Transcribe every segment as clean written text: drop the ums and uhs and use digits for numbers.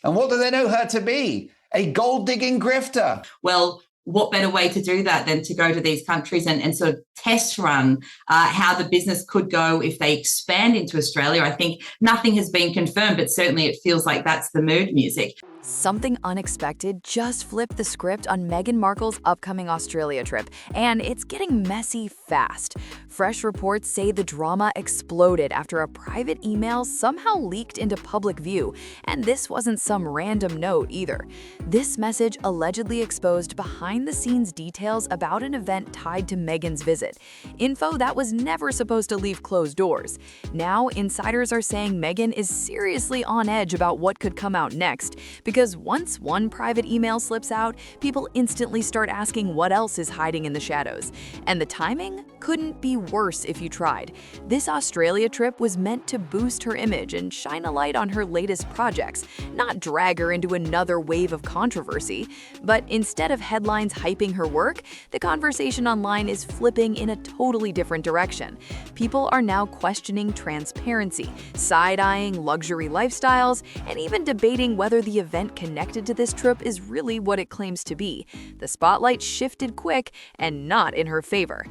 And what do they know her to be? A gold-digging grifter. Well, what better way to do that than to go to these countries and sort of test run how the business could go if they expand into Australia? I think nothing has been confirmed, but certainly it feels like that's the mood music. Something unexpected just flipped the script on Meghan Markle's upcoming Australia trip, and it's getting messy fast. Fresh reports say the drama exploded after a private email somehow leaked into public view, and this wasn't some random note either. This message allegedly exposed behind-the-scenes details about an event tied to Meghan's visit, info that was never supposed to leave closed doors. Now, insiders are saying Meghan is seriously on edge about what could come out next, because once one private email slips out, people instantly start asking what else is hiding in the shadows. And the timing couldn't be worse if you tried. This Australia trip was meant to boost her image and shine a light on her latest projects, not drag her into another wave of controversy. But instead of headlines hyping her work, the conversation online is flipping in a totally different direction. People are now questioning transparency, side-eyeing luxury lifestyles, and even debating whether the event connected to this trip is really what it claims to be. The spotlight shifted quick and not in her favor.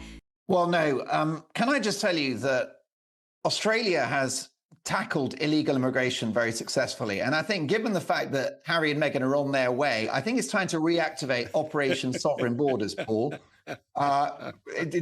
Well, no. Can I just tell you that Australia has tackled illegal immigration very successfully. And I think given the fact that Harry and Meghan are on their way, I think it's time to reactivate Operation Sovereign Borders, Paul.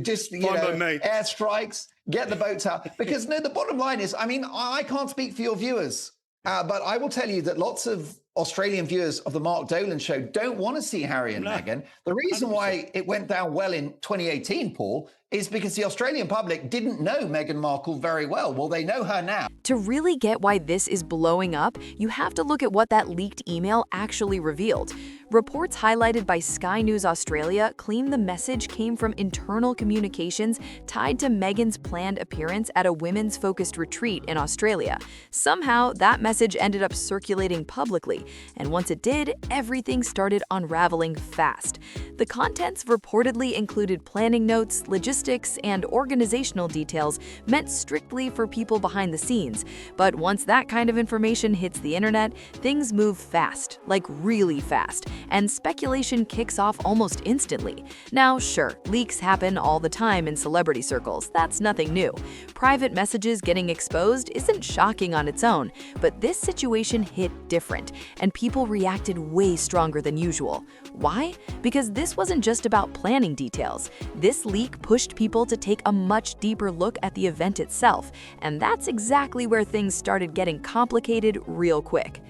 Just, airstrikes, get the boats out. Because no, the bottom line is, I mean, I can't speak for your viewers, but I will tell you that lots of Australian viewers of the Mark Dolan show don't want to see Harry and Meghan. The reason 100%. why it went down well in 2018, Paul, is because the Australian public didn't know Meghan Markle very well. Well, they know her now. To really get why this is blowing up, you have to look at what that leaked email actually revealed. Reports highlighted by Sky News Australia claim the message came from internal communications tied to Meghan's planned appearance at a women's-focused retreat in Australia. Somehow, that message ended up circulating publicly, and once it did, everything started unraveling fast. The contents reportedly included planning notes, logistics, and organizational details meant strictly for people behind the scenes. But once that kind of information hits the internet, things move fast, like really fast, and speculation kicks off almost instantly. Now, sure, leaks happen all the time in celebrity circles. That's nothing new. Private messages getting exposed isn't shocking on its own, but this situation hit different, and people reacted way stronger than usual. Why? Because this wasn't just about planning details. This leak pushed people to take a much deeper look at the event itself, and that's exactly where things started getting complicated real quick.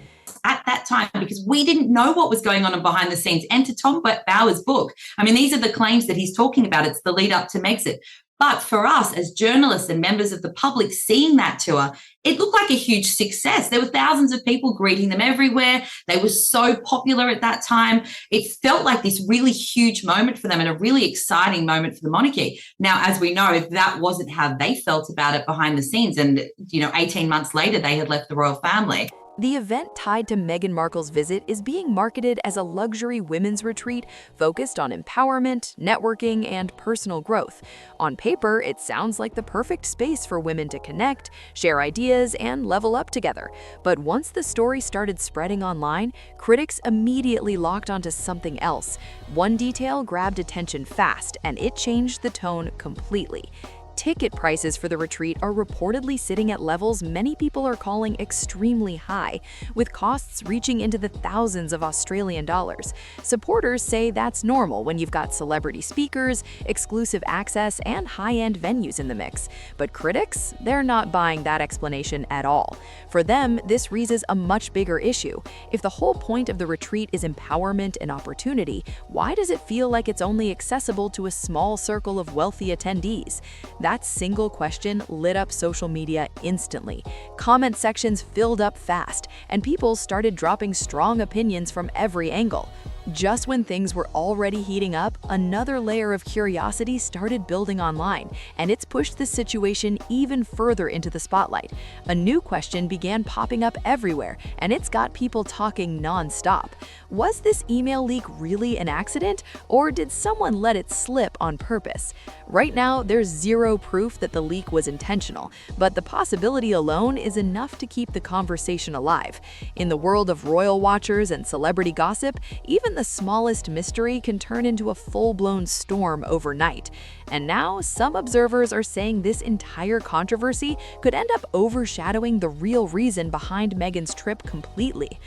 At that time, because we didn't know what was going on behind the scenes. And to Tom Bauer's book, I mean, these are the claims that he's talking about. It's the lead up to Megxit. But for us as journalists and members of the public seeing that tour, it looked like a huge success. There were thousands of people greeting them everywhere. They were so popular at that time. It felt like this really huge moment for them and a really exciting moment for the monarchy. Now, as we know, that wasn't how they felt about it behind the scenes. And, 18 months later, they had left the royal family. The event tied to Meghan Markle's visit is being marketed as a luxury women's retreat focused on empowerment, networking, and personal growth. On paper, it sounds like the perfect space for women to connect, share ideas, and level up together. But once the story started spreading online, critics immediately locked onto something else. One detail grabbed attention fast, and it changed the tone completely. Ticket prices for the retreat are reportedly sitting at levels many people are calling extremely high, with costs reaching into the thousands of Australian dollars. Supporters say that's normal when you've got celebrity speakers, exclusive access, and high-end venues in the mix. But critics, they're not buying that explanation at all. For them, this raises a much bigger issue. If the whole point of the retreat is empowerment and opportunity, why does it feel like it's only accessible to a small circle of wealthy attendees? That single question lit up social media instantly. Comment sections filled up fast, and people started dropping strong opinions from every angle. Just when things were already heating up, another layer of curiosity started building online, and it's pushed the situation even further into the spotlight. A new question began popping up everywhere, and it's got people talking non-stop. Was this email leak really an accident, or did someone let it slip on purpose? Right now, there's zero proof that the leak was intentional, but the possibility alone is enough to keep the conversation alive. In the world of royal watchers and celebrity gossip, even the smallest mystery can turn into a full-blown storm overnight. And now, some observers are saying this entire controversy could end up overshadowing the real reason behind Meghan's trip completely.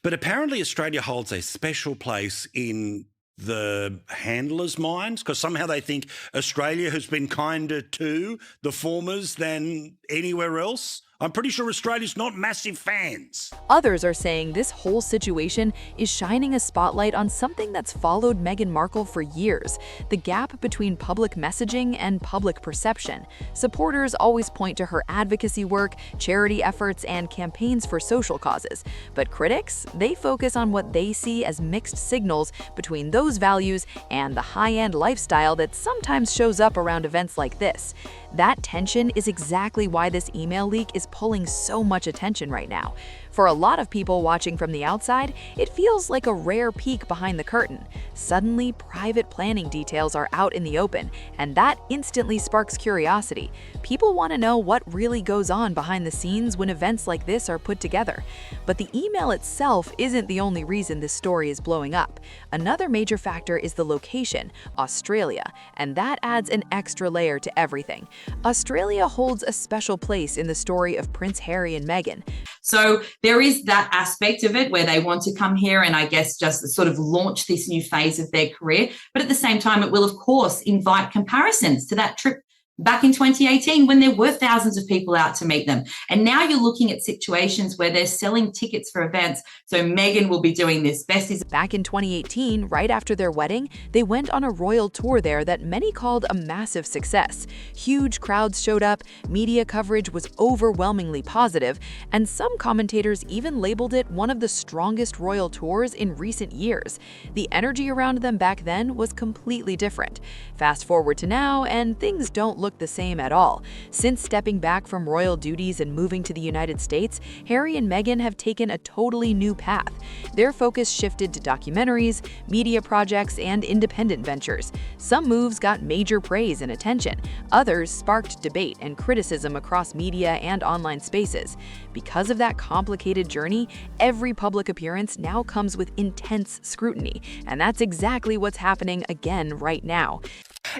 But apparently Australia holds a special place in the handlers' minds, because somehow they think Australia has been kinder to the formers than anywhere else. I'm pretty sure Australia's not massive fans. Others are saying this whole situation is shining a spotlight on something that's followed Meghan Markle for years: the gap between public messaging and public perception. Supporters always point to her advocacy work, charity efforts, and campaigns for social causes. But critics, they focus on what they see as mixed signals between those values and the high-end lifestyle that sometimes shows up around events like this. That tension is exactly why this email leak is pulling so much attention right now. For a lot of people watching from the outside, it feels like a rare peek behind the curtain. Suddenly, private planning details are out in the open, and that instantly sparks curiosity. People want to know what really goes on behind the scenes when events like this are put together. But the email itself isn't the only reason this story is blowing up. Another major factor is the location, Australia, and that adds an extra layer to everything. Australia holds a special place in the story of Prince Harry and Meghan. So there is that aspect of it where they want to come here and I guess just sort of launch this new phase of their career. But at the same time, it will, of course, invite comparisons to that trip back in 2018 when there were thousands of people out to meet them. And now you're looking at situations where they're selling tickets for events. So Meghan will be doing this. Back in 2018, right after their wedding, they went on a royal tour there that many called a massive success. Huge crowds showed up, media coverage was overwhelmingly positive, and some commentators even labeled it one of the strongest royal tours in recent years. The energy around them back then was completely different. Fast forward to now, and things don't look the same at all. Since stepping back from royal duties and moving to the United States, Harry and Meghan have taken a totally new path. Their focus shifted to documentaries, media projects, and independent ventures. Some moves got major praise and attention. Others sparked debate and criticism across media and online spaces. Because of that complicated journey, every public appearance now comes with intense scrutiny, and that's exactly what's happening again right now.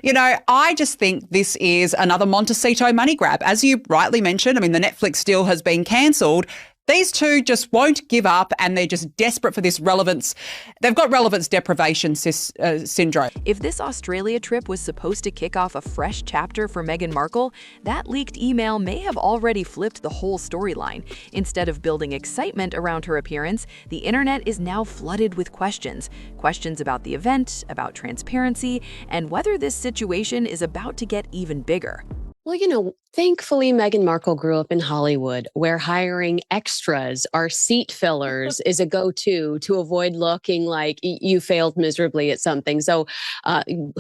You know, I just think this is another Montecito money grab. As you rightly mentioned, I mean, the Netflix deal has been cancelled. These two just won't give up, and they're just desperate for this relevance. They've got relevance deprivation syndrome. If this Australia trip was supposed to kick off a fresh chapter for Meghan Markle, that leaked email may have already flipped the whole storyline. Instead of building excitement around her appearance, the internet is now flooded with questions. Questions about the event, about transparency, and whether this situation is about to get even bigger. Well, you know, thankfully, Meghan Markle grew up in Hollywood, where hiring extras or seat fillers is a go-to to avoid looking like you failed miserably at something. So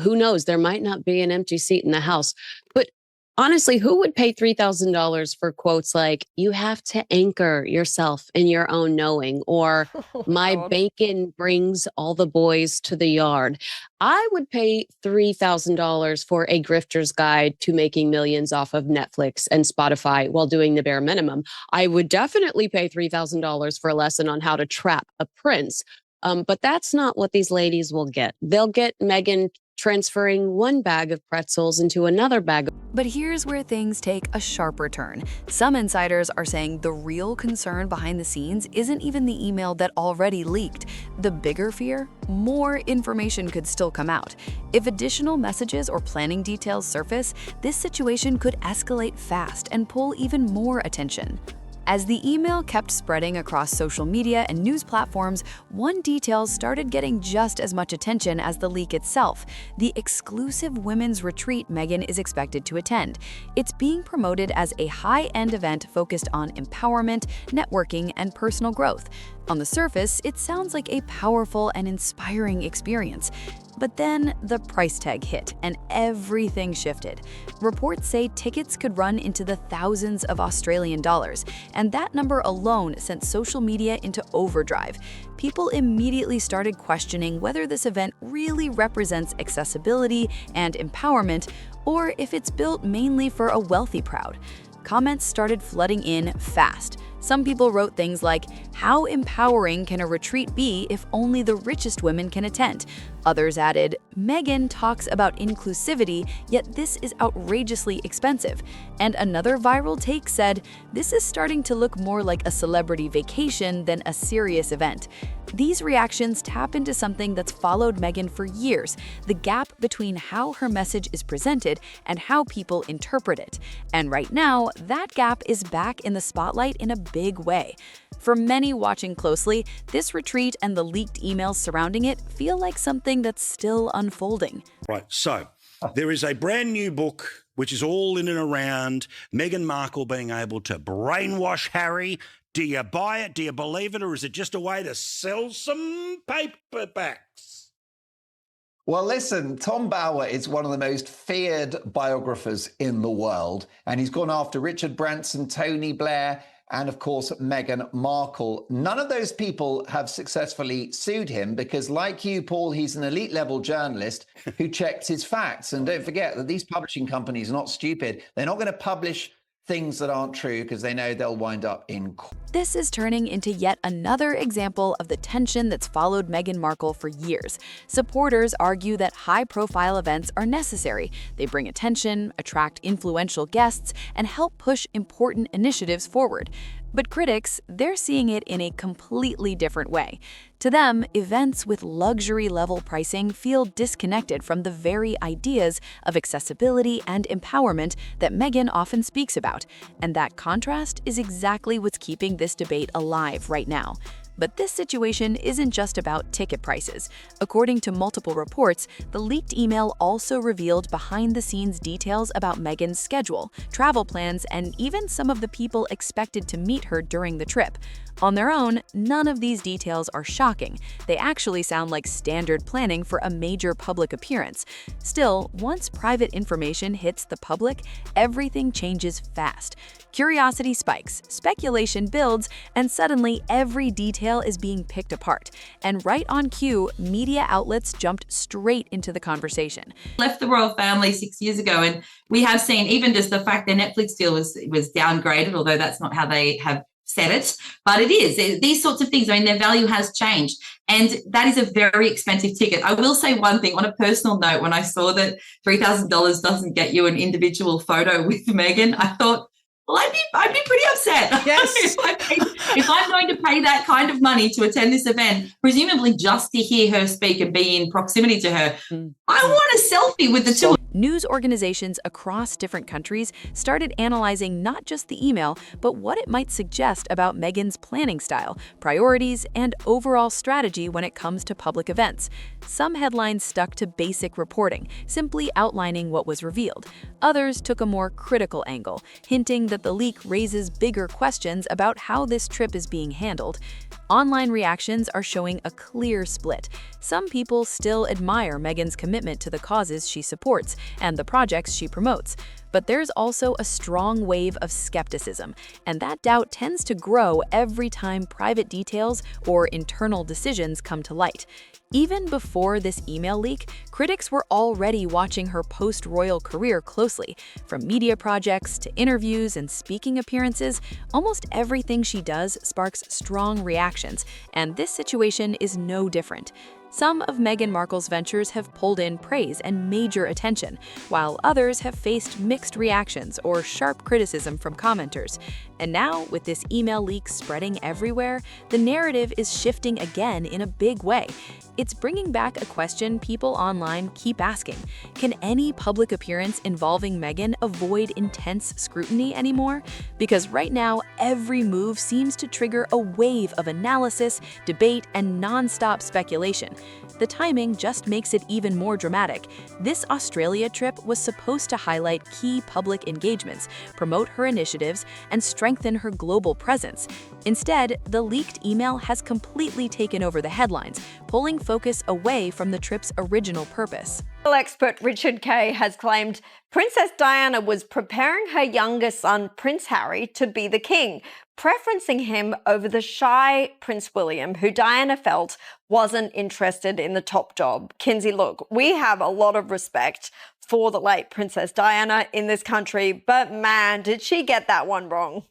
who knows? There might not be an empty seat in the house. But honestly, who would pay $3,000 for quotes like, "You have to anchor yourself in your own knowing," or "My bacon brings all the boys to the yard"? I would pay $3,000 for a grifter's guide to making millions off of Netflix and Spotify while doing the bare minimum. I would definitely pay $3,000 for a lesson on how to trap a prince. But that's not what these ladies will get. They'll get Meghan transferring one bag of pretzels into another bag. But here's where things take a sharper turn. Some insiders are saying the real concern behind the scenes isn't even the email that already leaked. The bigger fear? More information could still come out. If additional messages or planning details surface, this situation could escalate fast and pull even more attention. As the email kept spreading across social media and news platforms, one detail started getting just as much attention as the leak itself: the exclusive women's retreat Meghan is expected to attend. It's being promoted as a high-end event focused on empowerment, networking, and personal growth. On the surface, it sounds like a powerful and inspiring experience. But then the price tag hit and everything shifted. Reports say tickets could run into the thousands of Australian dollars, and that number alone sent social media into overdrive. People immediately started questioning whether this event really represents accessibility and empowerment, or if it's built mainly for a wealthy crowd. Comments started flooding in fast. Some people wrote things like, "How empowering can a retreat be if only the richest women can attend?" Others added, "Meghan talks about inclusivity, yet this is outrageously expensive." And another viral take said, "This is starting to look more like a celebrity vacation than a serious event." These reactions tap into something that's followed Meghan for years, the gap between how her message is presented and how people interpret it. And right now, that gap is back in the spotlight in a big way. For many watching closely, this retreat and the leaked emails surrounding it feel like something that's still unfolding. Right, so there is a brand new book which is all in and around Meghan Markle being able to brainwash Harry. Do you buy it? Do you believe it? Or is it just a way to sell some paperbacks? Well, listen, Tom Bower is one of the most feared biographers in the world, and he's gone after Richard Branson, Tony Blair, and of course, Meghan Markle. None of those people have successfully sued him because, like you, Paul, he's an elite level journalist who checks his facts. And don't forget that these publishing companies are not stupid. They're not going to publish things that aren't true because they know they'll wind up in court. This is turning into yet another example of the tension that's followed Meghan Markle for years. Supporters argue that high-profile events are necessary. They bring attention, attract influential guests, and help push important initiatives forward. But critics, they're seeing it in a completely different way. To them, events with luxury-level pricing feel disconnected from the very ideas of accessibility and empowerment that Meghan often speaks about. And that contrast is exactly what's keeping this debate alive right now. But this situation isn't just about ticket prices. According to multiple reports, the leaked email also revealed behind-the-scenes details about Meghan's schedule, travel plans, and even some of the people expected to meet her during the trip. On their own, none of these details are shocking. They actually sound like standard planning for a major public appearance. Still, once private information hits the public, everything changes fast. Curiosity spikes, speculation builds, and suddenly every detail is being picked apart. And right on cue, media outlets jumped straight into the conversation. Left the royal family 6 years ago, and we have seen even just the fact their Netflix deal was downgraded, although that's not how they have said it, but it is. These sorts of things, I mean, their value has changed, and that is a very expensive ticket. I will say one thing on a personal note, when I saw that $3,000 doesn't get you an individual photo with Meghan, I thought, well, I'd be pretty upset. Yes. if I'm going to pay that kind of money to attend this event, presumably just to hear her speak and be in proximity to her, I want a selfie with the two. News organizations across different countries started analyzing not just the email, but what it might suggest about Meghan's planning style, priorities, and overall strategy when it comes to public events. Some headlines stuck to basic reporting, simply outlining what was revealed. Others took a more critical angle, hinting that the leak raises bigger questions about how this trip is being handled. Online reactions are showing a clear split. Some people still admire Meghan's commitment to the causes she supports and the projects she promotes. But there's also a strong wave of skepticism, and that doubt tends to grow every time private details or internal decisions come to light. Even before this email leak, critics were already watching her post-royal career closely. From media projects to interviews and speaking appearances, almost everything she does sparks strong reactions, and this situation is no different. Some of Meghan Markle's ventures have pulled in praise and major attention, while others have faced mixed reactions or sharp criticism from commenters. And now, with this email leak spreading everywhere, the narrative is shifting again in a big way. It's bringing back a question people online keep asking. Can any public appearance involving Meghan avoid intense scrutiny anymore? Because right now, every move seems to trigger a wave of analysis, debate, and non-stop speculation. The timing just makes it even more dramatic. This Australia trip was supposed to highlight key key public engagements, promote her initiatives, and strengthen her global presence. Instead, the leaked email has completely taken over the headlines, pulling focus away from the trip's original purpose. Expert Richard Kay has claimed Princess Diana was preparing her younger son, Prince Harry, to be the king, preferencing him over the shy Prince William, who Diana felt wasn't interested in the top job. Kinsey, look, we have a lot of respect for the late Princess Diana in this country, but man, did she get that one wrong.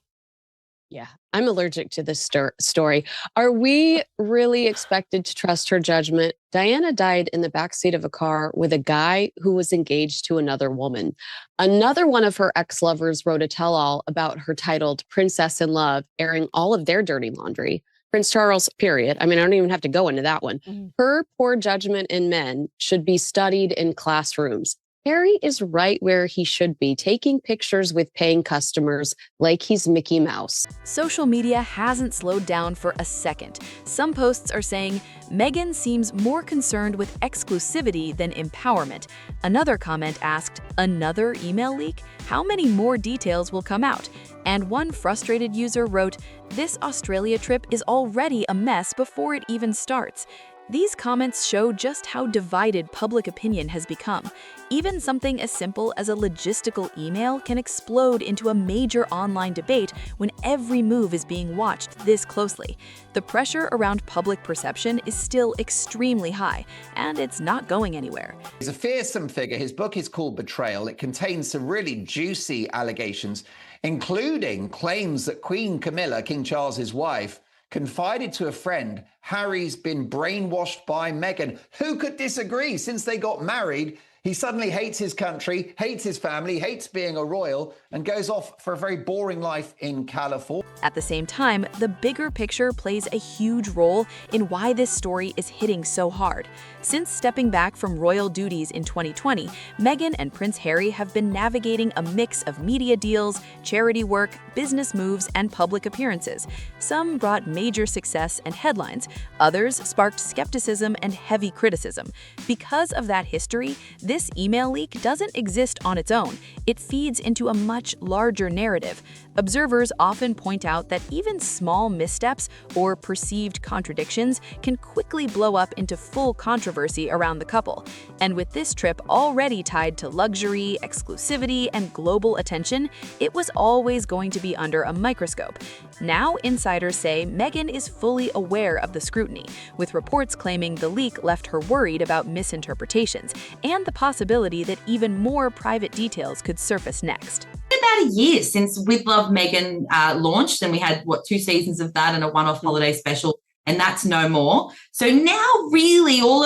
Yeah, I'm allergic to this story. Are we really expected to trust her judgment? Diana died in the backseat of a car with a guy who was engaged to another woman. Another one of her ex-lovers wrote a tell-all about her titled Princess in Love, airing all of their dirty laundry. Prince Charles, period. I mean, I don't even have to go into that one. Her poor judgment in men should be studied in classrooms. Harry is right where he should be, taking pictures with paying customers like he's Mickey Mouse. Social media hasn't slowed down for a second. Some posts are saying, Meghan seems more concerned with exclusivity than empowerment. Another comment asked, another email leak? How many more details will come out? And one frustrated user wrote, this Australia trip is already a mess before it even starts. These comments show just how divided public opinion has become. Even something as simple as a logistical email can explode into a major online debate when every move is being watched this closely. The pressure around public perception is still extremely high, and it's not going anywhere. He's a fearsome figure. His book is called Betrayal. It contains some really juicy allegations, including claims that Queen Camilla, King Charles's wife, confided to a friend, Harry's been brainwashed by Meghan. Who could disagree? Since they got married, he suddenly hates his country, hates his family, hates being a royal, and goes off for a very boring life in California. At the same time, the bigger picture plays a huge role in why this story is hitting so hard. Since stepping back from royal duties in 2020, Meghan and Prince Harry have been navigating a mix of media deals, charity work, business moves, and public appearances. Some brought major success and headlines, others sparked skepticism and heavy criticism. Because of that history, this email leak doesn't exist on its own. It feeds into a much larger narrative. Observers often point out that even small missteps or perceived contradictions can quickly blow up into full controversy around the couple. And with this trip already tied to luxury, exclusivity, and global attention, it was always going to be under a microscope. Now, insiders say Meghan is fully aware of the scrutiny, with reports claiming the leak left her worried about misinterpretations and the possibility that even more private details could surface next. About a year since With Love Meghan launched, and we had 2 seasons of that and a one-off holiday special, and that's no more. So now really all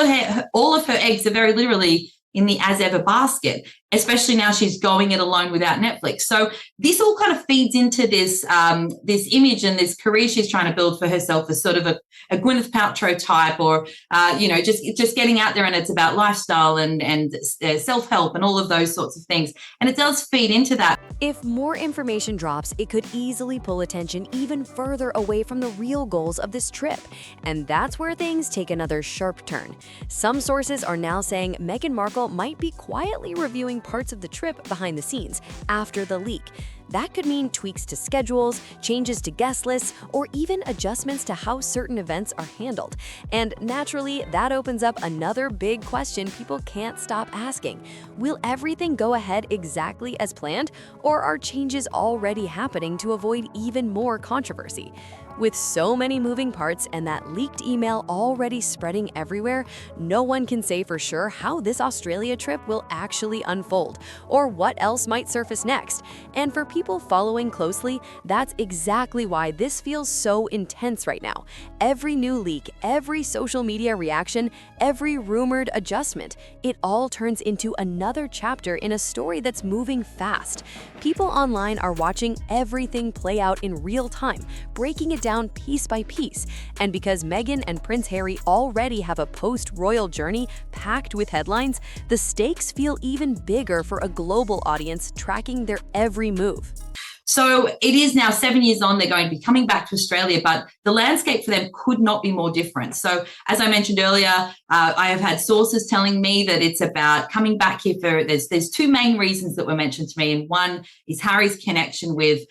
of her eggs are very literally in the as ever basket, especially now she's going it alone without Netflix. So this all kind of feeds into this this image and this career she's trying to build for herself as sort of a Gwyneth Paltrow type, or just getting out there, and it's about lifestyle and self-help and all of those sorts of things. And it does feed into that. If more information drops, it could easily pull attention even further away from the real goals of this trip. And that's where things take another sharp turn. Some sources are now saying Meghan Markle might be quietly reviewing parts of the trip behind the scenes after the leak. That could mean tweaks to schedules, changes to guest lists, or even adjustments to how certain events are handled. And naturally, that opens up another big question people can't stop asking. Will everything go ahead exactly as planned, or are changes already happening to avoid even more controversy? With so many moving parts and that leaked email already spreading everywhere, no one can say for sure how this Australia trip will actually unfold, or what else might surface next. And for people following closely, that's exactly why this feels so intense right now. Every new leak, every social media reaction, every rumored adjustment, it all turns into another chapter in a story that's moving fast. People online are watching everything play out in real time, breaking it down piece by piece. And because Meghan and Prince Harry already have a post-royal journey packed with headlines, the stakes feel even bigger for a global audience tracking their every move. So it is now 7 years on. They're going to be coming back to Australia, but the landscape for them could not be more different. So as I mentioned earlier, I have had sources telling me that it's about coming back here for, there's two main reasons that were mentioned to me. And one is Harry's connection with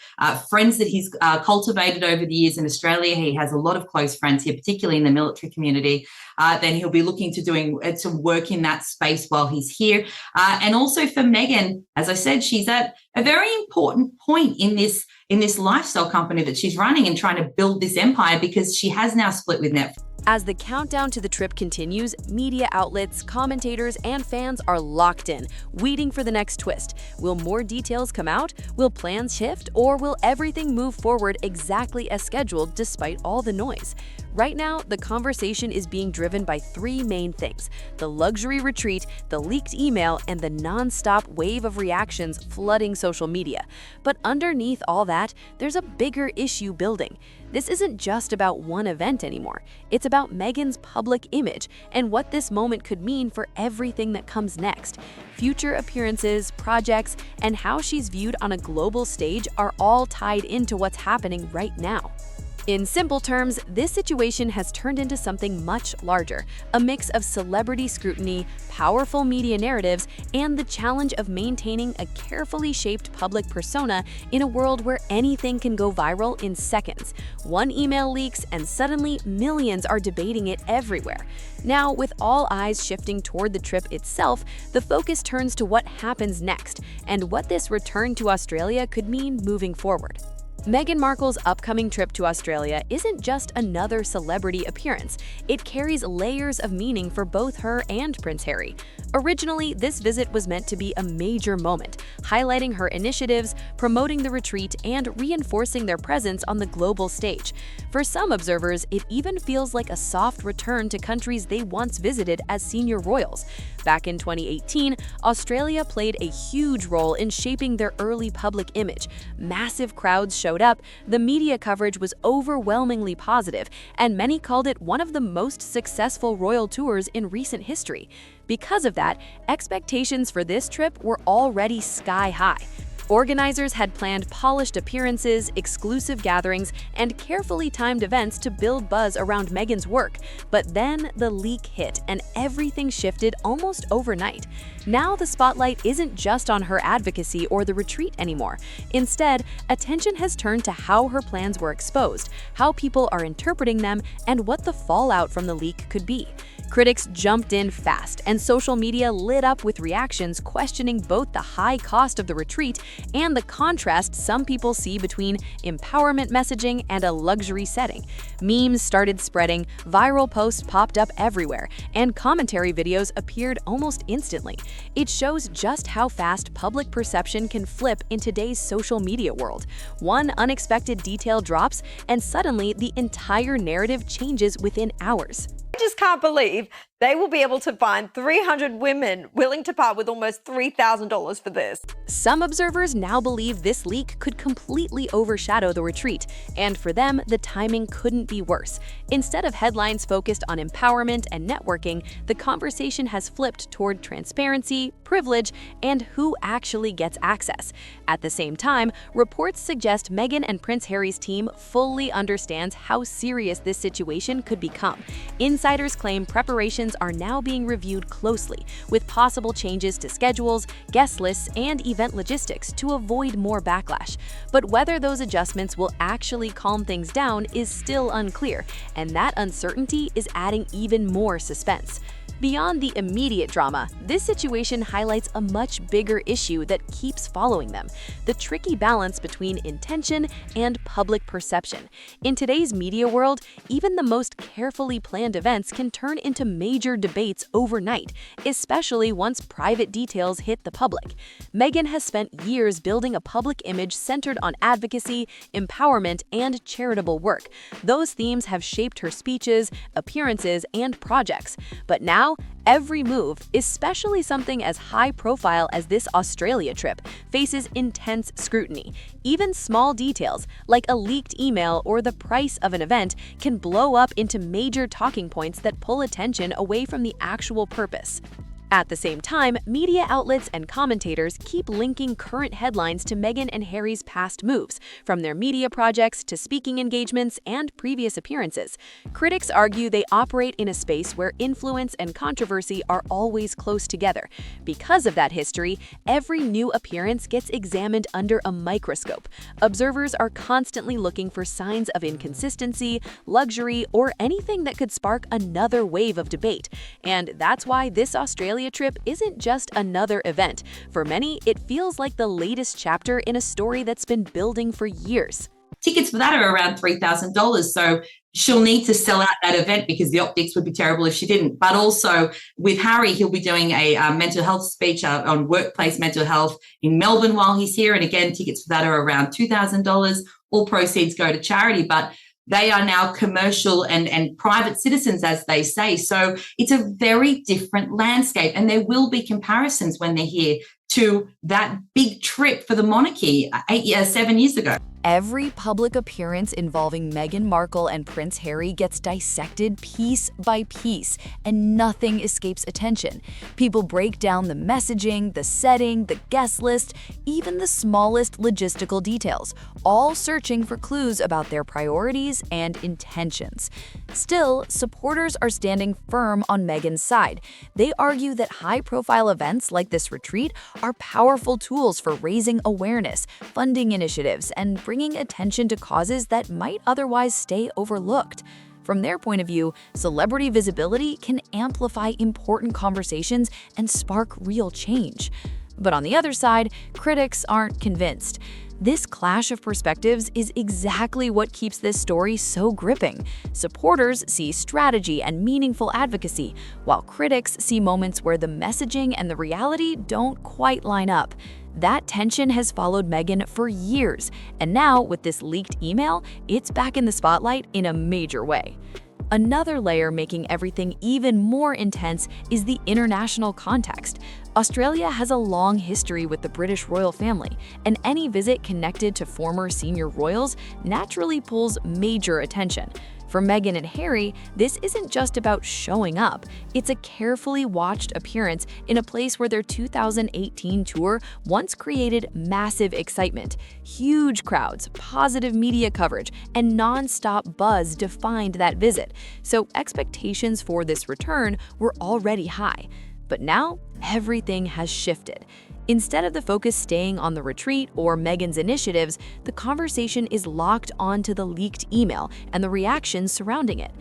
friends that he's cultivated over the years in Australia. He has a lot of close friends here, particularly in the military community. Then he'll be looking to doing some work in that space while he's here. And also for Meghan, as I said, she's at a very important point in this lifestyle company that she's running and trying to build this empire, because she has now split with Netflix. As the countdown to the trip continues, media outlets, commentators, and fans are locked in, waiting for the next twist. Will more details come out? Will plans shift? Or will everything move forward exactly as scheduled despite all the noise? Right now, the conversation is being driven by three main things: the luxury retreat, the leaked email, and the non-stop wave of reactions flooding social media. But underneath all that, there's a bigger issue building. This isn't just about one event anymore. It's about Meghan's public image and what this moment could mean for everything that comes next. Future appearances, projects, and how she's viewed on a global stage are all tied into what's happening right now. In simple terms, this situation has turned into something much larger, a mix of celebrity scrutiny, powerful media narratives, and the challenge of maintaining a carefully shaped public persona in a world where anything can go viral in seconds. One email leaks and suddenly millions are debating it everywhere. Now, with all eyes shifting toward the trip itself, the focus turns to what happens next and what this return to Australia could mean moving forward. Meghan Markle's upcoming trip to Australia isn't just another celebrity appearance. It carries layers of meaning for both her and Prince Harry. Originally, this visit was meant to be a major moment, highlighting her initiatives, promoting the retreat, and reinforcing their presence on the global stage. For some observers, it even feels like a soft return to countries they once visited as senior royals. Back in 2018, Australia played a huge role in shaping their early public image. Massive crowds showed up, the media coverage was overwhelmingly positive, and many called it one of the most successful royal tours in recent history. Because of that, expectations for this trip were already sky high. Organizers had planned polished appearances, exclusive gatherings, and carefully timed events to build buzz around Meghan's work. But then the leak hit and everything shifted almost overnight. Now the spotlight isn't just on her advocacy or the retreat anymore. Instead, attention has turned to how her plans were exposed, how people are interpreting them, and what the fallout from the leak could be. Critics jumped in fast, and social media lit up with reactions questioning both the high cost of the retreat and the contrast some people see between empowerment messaging and a luxury setting. Memes started spreading, viral posts popped up everywhere, and commentary videos appeared almost instantly. It shows just how fast public perception can flip in today's social media world. One unexpected detail drops, and suddenly the entire narrative changes within hours. I just can't believe they will be able to find 300 women willing to part with almost $3,000 for this. Some observers now believe this leak could completely overshadow the retreat, and for them, the timing couldn't be worse. Instead of headlines focused on empowerment and networking, the conversation has flipped toward transparency, privilege, and who actually gets access. At the same time, reports suggest Meghan and Prince Harry's team fully understands how serious this situation could become. Insiders claim preparations are now being reviewed closely, with possible changes to schedules, guest lists, and event logistics to avoid more backlash. But whether those adjustments will actually calm things down is still unclear, and that uncertainty is adding even more suspense. Beyond the immediate drama, this situation highlights a much bigger issue that keeps following them: the tricky balance between intention and public perception. In today's media world, even the most carefully planned events can turn into major debates overnight, especially once private details hit the public. Meghan has spent years building a public image centered on advocacy, empowerment, and charitable work. Those themes have shaped her speeches, appearances, and projects. But now, every move, especially something as high-profile as this Australia trip, faces intense scrutiny. Even small details, like a leaked email or the price of an event, can blow up into major talking points that pull attention away from the actual purpose. At the same time, media outlets and commentators keep linking current headlines to Meghan and Harry's past moves, from their media projects to speaking engagements and previous appearances. Critics argue they operate in a space where influence and controversy are always close together. Because of that history, every new appearance gets examined under a microscope. Observers are constantly looking for signs of inconsistency, luxury, or anything that could spark another wave of debate. And that's why this Australia trip isn't just another event. For many, it feels like the latest chapter in a story that's been building for years. Tickets for that are around $3,000. So she'll need to sell out that event because the optics would be terrible if she didn't. But also with Harry, he'll be doing a mental health speech on workplace mental health in Melbourne while he's here. And again, tickets for that are around $2,000. All proceeds go to charity. But they are now commercial and private citizens, as they say. So it's a very different landscape. And there will be comparisons when they're here to that big trip for the monarchy 7 years ago. Every public appearance involving Meghan Markle and Prince Harry gets dissected piece by piece, and nothing escapes attention. People break down the messaging, the setting, the guest list, even the smallest logistical details, all searching for clues about their priorities and intentions. Still, supporters are standing firm on Meghan's side. They argue that high-profile events like this retreat are powerful tools for raising awareness, funding initiatives, and bringing attention to causes that might otherwise stay overlooked. From their point of view, celebrity visibility can amplify important conversations and spark real change. But on the other side, critics aren't convinced. This clash of perspectives is exactly what keeps this story so gripping. Supporters see strategy and meaningful advocacy, while critics see moments where the messaging and the reality don't quite line up. That tension has followed Meghan for years, and now with this leaked email, it's back in the spotlight in a major way. Another layer making everything even more intense is the international context. Australia has a long history with the British royal family, and any visit connected to former senior royals naturally pulls major attention. For Meghan and Harry, this isn't just about showing up. It's a carefully watched appearance in a place where their 2018 tour once created massive excitement. Huge crowds, positive media coverage, and non-stop buzz defined that visit. So expectations for this return were already high. But now, everything has shifted. Instead of the focus staying on the retreat or Meghan's initiatives, the conversation is locked onto the leaked email and the reactions surrounding it.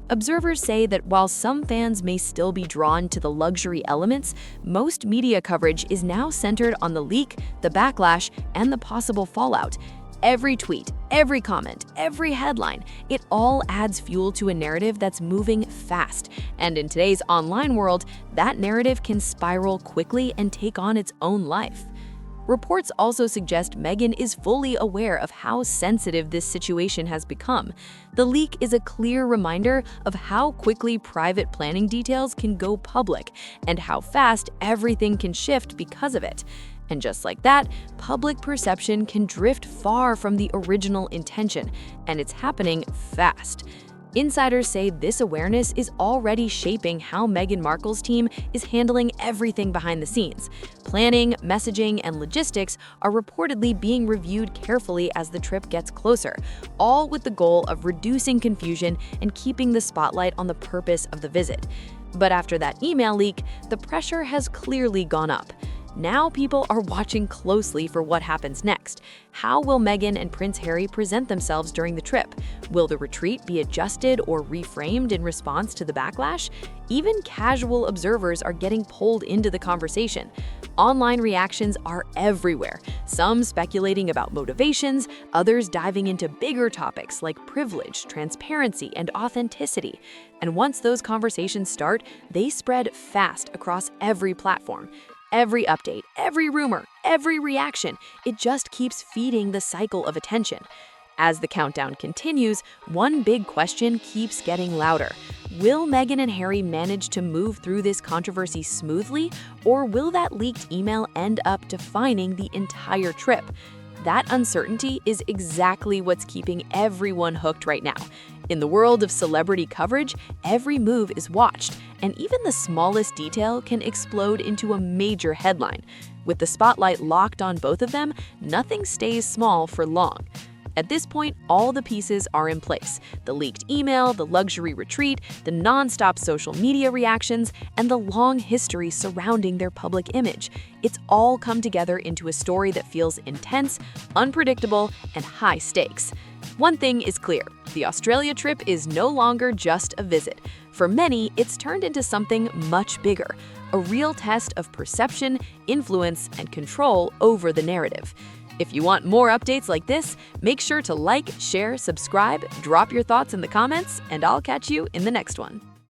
Observers say that while some fans may still be drawn to the luxury elements, most media coverage is now centered on the leak, the backlash, and the possible fallout. Every tweet, every comment, every headline, it all adds fuel to a narrative that's moving fast. And in today's online world, that narrative can spiral quickly and take on its own life. Reports also suggest Meghan is fully aware of how sensitive this situation has become. The leak is a clear reminder of how quickly private planning details can go public and how fast everything can shift because of it. And just like that, public perception can drift far from the original intention, and it's happening fast. Insiders say this awareness is already shaping how Meghan Markle's team is handling everything behind the scenes. Planning, messaging, and logistics are reportedly being reviewed carefully as the trip gets closer, all with the goal of reducing confusion and keeping the spotlight on the purpose of the visit. But after that email leak, the pressure has clearly gone up. Now people are watching closely for what happens next. How will Meghan and Prince Harry present themselves during the trip? Will the retreat be adjusted or reframed in response to the backlash? Even casual observers are getting pulled into the conversation. Online reactions are everywhere, some speculating about motivations, others diving into bigger topics like privilege, transparency, and authenticity. And once those conversations start, they spread fast across every platform. Every update, every rumor, every reaction, it just keeps feeding the cycle of attention. As the countdown continues, one big question keeps getting louder. Will Meghan and Harry manage to move through this controversy smoothly, or will that leaked email end up defining the entire trip? That uncertainty is exactly what's keeping everyone hooked right now. In the world of celebrity coverage, every move is watched, and even the smallest detail can explode into a major headline. With the spotlight locked on both of them, nothing stays small for long. At this point, all the pieces are in place. The leaked email, the luxury retreat, the non-stop social media reactions, and the long history surrounding their public image. It's all come together into a story that feels intense, unpredictable, and high stakes. One thing is clear, the Australia trip is no longer just a visit. For many, it's turned into something much bigger, a real test of perception, influence, and control over the narrative. If you want more updates like this, make sure to like, share, subscribe, drop your thoughts in the comments, and I'll catch you in the next one.